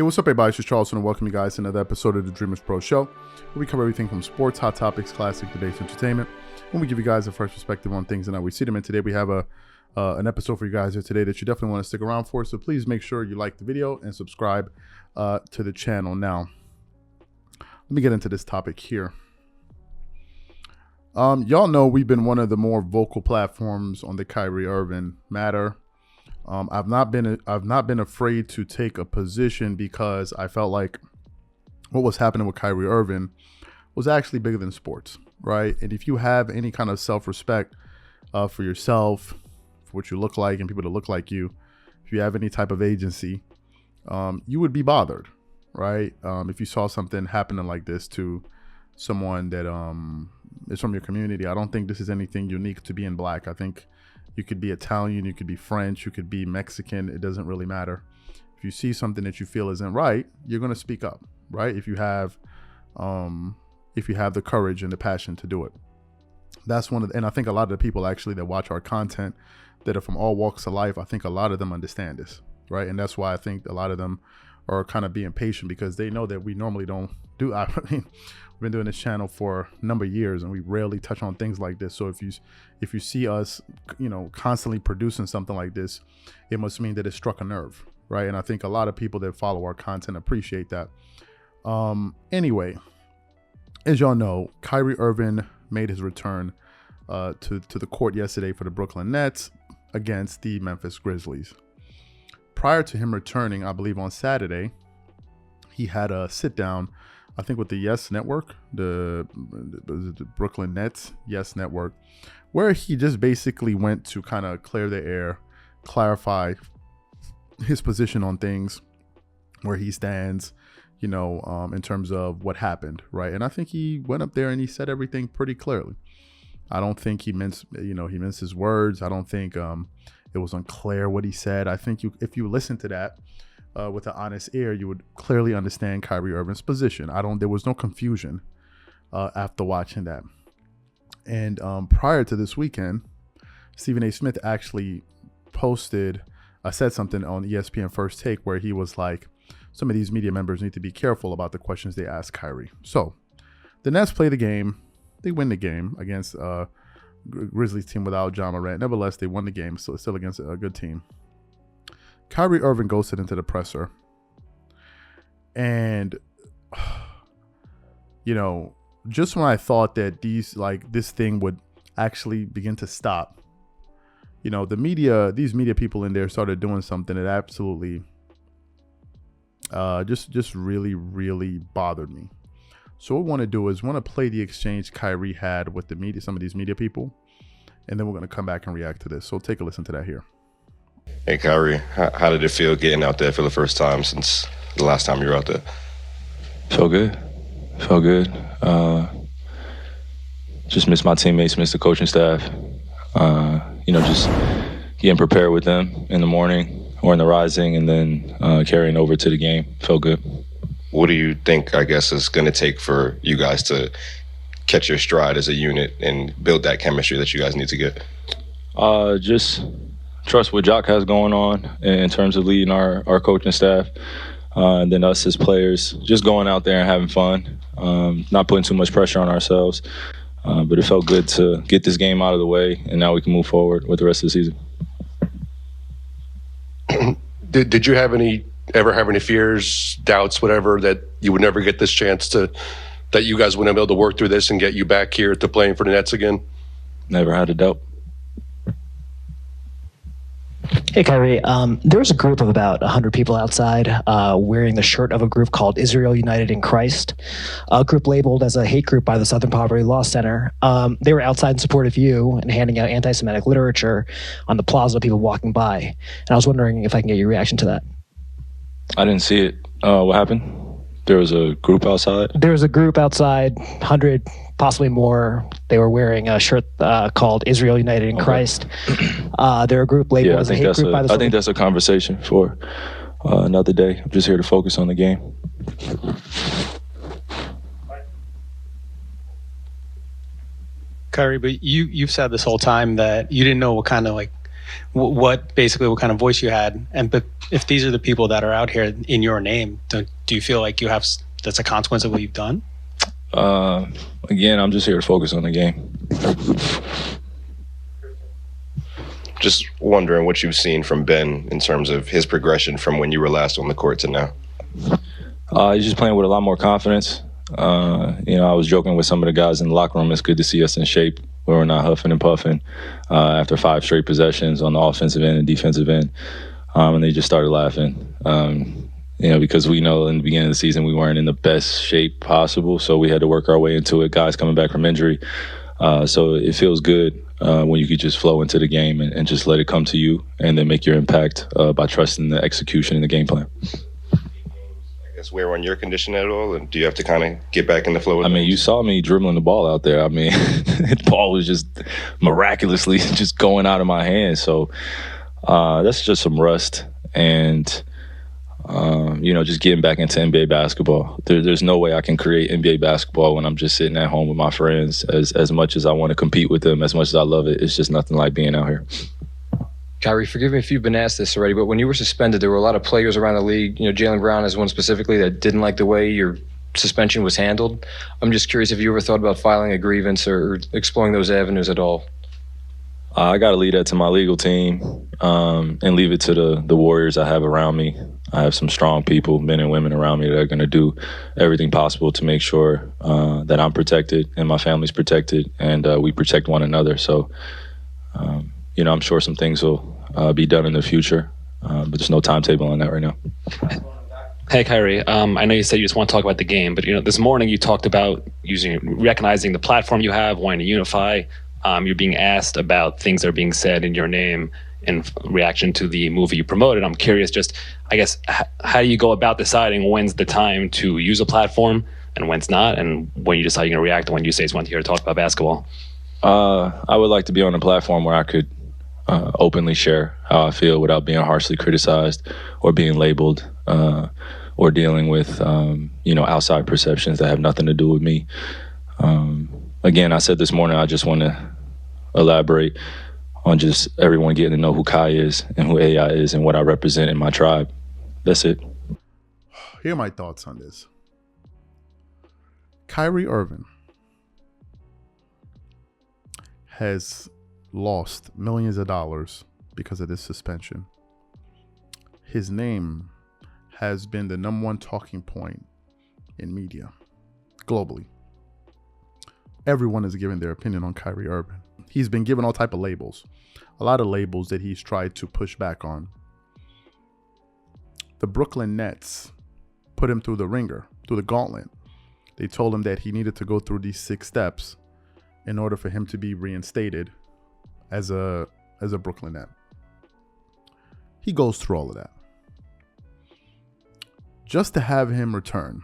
Hey, what's up, everybody? It's Charleston, and welcome you guys to another episode of the Dreamerspro Show, where we cover everything from sports, hot topics, classic debates, entertainment, and we give you guys a fresh perspective on things and how we see them. And today we have an episode for you guys here today that you definitely want to stick around for. So please make sure you like the video and subscribe to the channel. Now, let me get into this topic here. Y'all know we've been one of the more vocal platforms on the Kyrie Irving matter. I've not been afraid to take a position because I felt like what was happening with Kyrie Irving was actually bigger than sports, right? And if you have any kind of self-respect for yourself, for what you look like and people that look like you, if you have any type of agency, you would be bothered, right? If you saw something happening like this to someone that is from your community. I don't think this is anything unique to being black. I think you could be Italian, you could be French, you could be Mexican. It doesn't really matter. If you see something that you feel isn't right, you're going to speak up, right? If you have the courage and the passion to do it. That's and I think a lot of the people actually that watch our content that are from all walks of life, I think a lot of them understand this, right? And that's why I think a lot of them are kind of being patient because they know that we normally don't do. I mean, we've been doing this channel for a number of years and we rarely touch on things like this. So if you see us, constantly producing something like this, it must mean that it struck a nerve, right? And I think a lot of people that follow our content appreciate that. Anyway, as y'all know, Kyrie Irving made his return to the court yesterday for the Brooklyn Nets against the Memphis Grizzlies. Prior to him returning, I believe on Saturday, he had a sit down, I think with the Yes Network, the Brooklyn Nets Yes Network, where he just basically went to kind of clear the air, clarify his position on things, where he stands, in terms of what happened, right? And I think he went up there and he said everything pretty clearly. I don't think he minced his words. I don't think it was unclear what he said. I think if you listen to that with an honest ear, you would clearly understand Kyrie Irving's position. There was no confusion after watching that. And prior to this weekend, Stephen A. Smith actually said something on ESPN First Take where he was like, some of these media members need to be careful about the questions they ask Kyrie. So the Nets play the game. They win the game against Grizzlies team without Ja Morant. Nevertheless, they won the game, so still against a good team. Kyrie Irving goes into the presser. And, just when I thought that this thing would actually begin to stop, these media people in there started doing something that absolutely just really, really bothered me. So what we want to do is play the exchange Kyrie had with the media, some of these media people, and then we're going to come back and react to this. So take a listen to that here. Hey, Kyrie, how did it feel getting out there for the first time since the last time you were out there? Felt good. Just miss my teammates, miss the coaching staff. Just getting prepared with them in the morning or in the rising and then carrying over to the game. Felt good. What do you think, I guess, is going to take for you guys to catch your stride as a unit and build that chemistry that you guys need to get? Just trust what Jock has going on in terms of leading our coaching staff. And then us as players, just going out there and having fun, not putting too much pressure on ourselves. But it felt good to get this game out of the way, and now we can move forward with the rest of the season. Did you ever have any fears, doubts, whatever, that you would never get this chance that you guys wouldn't be able to work through this and get you back here to playing for the Nets again? Never had a doubt. Hey, Kyrie. There was a group of about 100 people outside wearing the shirt of a group called Israel United in Christ, a group labeled as a hate group by the Southern Poverty Law Center. They were outside in support of you and handing out anti-Semitic literature on the plaza, people walking by. And I was wondering if I can get your reaction to that. I didn't see it. What happened? There was a group outside? There was a group outside, 100, possibly more. They were wearing a shirt called Israel United in Christ. They're a group labeled as a hate group by the... I think that's a conversation for another day. I'm just here to focus on the game. Kyrie, but you've said this whole time that you didn't know what kind of what kind of voice you had. But if these are the people that are out here in your name, do you feel like that's a consequence of what you've done? Again, I'm just here to focus on the game. Just wondering what you've seen from Ben in terms of his progression from when you were last on the court to now. He's just playing with a lot more confidence. I was joking with some of the guys in the locker room. It's good to see us in shape where we're not huffing and puffing after 5 straight possessions on the offensive end and defensive end. And they just started laughing. Because we know in the beginning of the season we weren't in the best shape possible, so we had to work our way into it. Guys coming back from injury. So it feels good when you could just flow into the game and just let it come to you and then make your impact by trusting the execution and the game plan. I guess wear on your condition at all, and do you have to kind of get back in the flow? You saw me dribbling the ball out there. The ball was just miraculously just going out of my hands. So that's just some rust and just getting back into NBA basketball. There's no way I can create NBA basketball when I'm just sitting at home with my friends. As much as I want to compete with them, as much as I love it, it's just nothing like being out here. Kyrie, forgive me if you've been asked this already, but when you were suspended, there were a lot of players around the league. Jaylen Brown is one specifically that didn't like the way your suspension was handled. I'm just curious if you ever thought about filing a grievance or exploring those avenues at all. I got to leave that to my legal team and leave it to the warriors I have around me. I have some strong people, men and women around me that are going to do everything possible to make sure that I'm protected and my family's protected and we protect one another. So, I'm sure some things will be done in the future, but there's no timetable on that right now. Hey, Kyrie. I know you said you just want to talk about the game, but this morning you talked about recognizing the platform you have, wanting to unify. You're being asked about things that are being said in your name in reaction to the movie you promoted. I'm curious, how do you go about deciding when's the time to use a platform and when's not, and when you decide you're going to react and when you say it's one here to talk about basketball? I would like to be on a platform where I could openly share how I feel without being harshly criticized or being labeled or dealing with outside perceptions that have nothing to do with me. Again, I said this morning, I just want to elaborate on just everyone getting to know who Kai is and who AI is and what I represent in my tribe. That's it. Here are my thoughts on this. Kyrie Irving has lost millions of dollars because of this suspension. His name has been the #1 talking point in media globally. Everyone is giving their opinion on Kyrie Irving. He's been given all type of labels, a lot of labels that he's tried to push back on. The Brooklyn Nets put him through the ringer, through the gauntlet. They told him that he needed to go through these 6 steps in order for him to be reinstated as a Brooklyn Net. He goes through all of that. Just to have him return.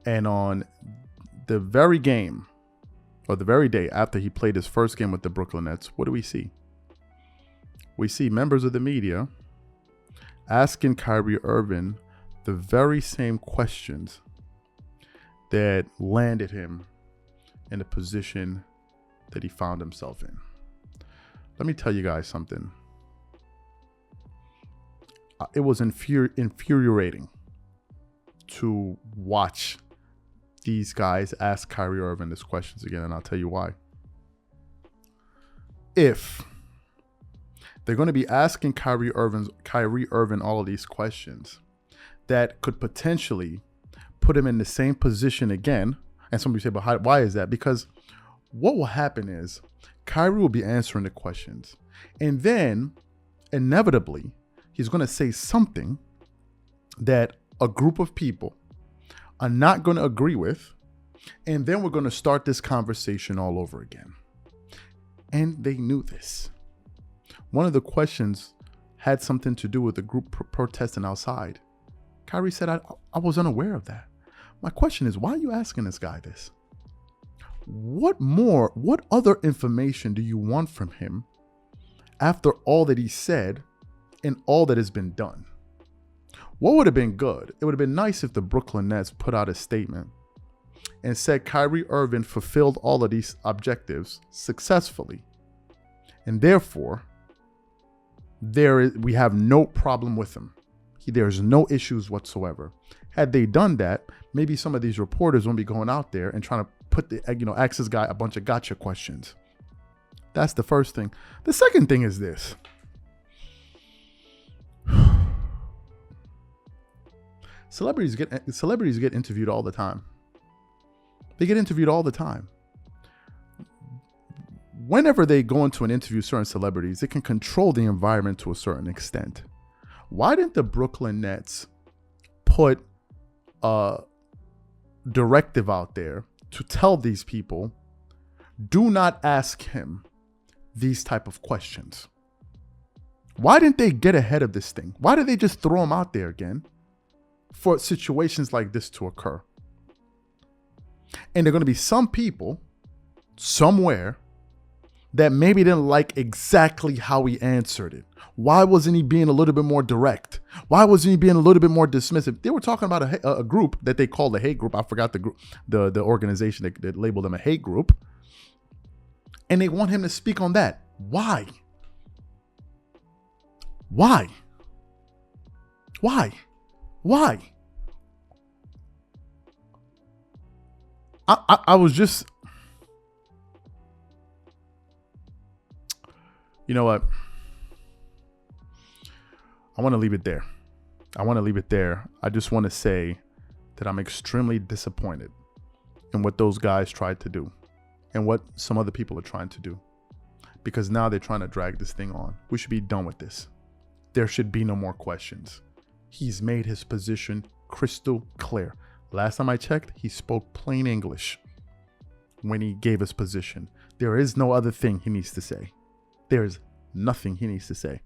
And on the very game, or the very day after he played his first game with the Brooklyn Nets, what do we see? We see members of the media asking Kyrie Irving the very same questions that landed him in the position that he found himself in. Let me tell you guys something. It was infuriating to watch these guys ask Kyrie Irving these questions again, and I'll tell you why. If they're going to be asking Kyrie Irving all of these questions that could potentially put him in the same position again, and somebody say, but why is that? Because what will happen is Kyrie will be answering the questions, and then inevitably he's going to say something that a group of people are not going to agree with, and then we're going to start this conversation all over again. And they knew this. One of the questions had something to do with the group protesting outside. Kyrie said, I was unaware of that. My question is, why are you asking this guy this? What other information do you want from him after all that he said and all that has been done? What would have been good? It would have been nice if the Brooklyn Nets put out a statement and said Kyrie Irving fulfilled all of these objectives successfully. And therefore, we have no problem with him. There's no issues whatsoever. Had they done that, maybe some of these reporters won't be going out there and trying to ask this guy a bunch of gotcha questions. That's the first thing. The second thing is this. Celebrities get interviewed all the time. They get interviewed all the time. Whenever they go into an interview, certain celebrities, they can control the environment to a certain extent. Why didn't the Brooklyn Nets put a directive out there to tell these people, do not ask him these type of questions? Why didn't they get ahead of this thing? Why did they just throw him out there again for situations like this to occur? And there are going to be some people somewhere that maybe didn't like exactly how he answered it. Why wasn't he being a little bit more direct? Why wasn't he being a little bit more dismissive? They were talking about a group that they called a hate group. I forgot the group, the organization that labeled them a hate group. And they want him to speak on that. Why? Why? Why? Why? I was just, you know what? I want to leave it there. I just want to say that I'm extremely disappointed in what those guys tried to do and what some other people are trying to do, because now they're trying to drag this thing on. We should be done with this. There should be no more questions. He's made his position crystal clear. Last time I checked, he spoke plain English when he gave his position. There is no other thing he needs to say. There is nothing he needs to say.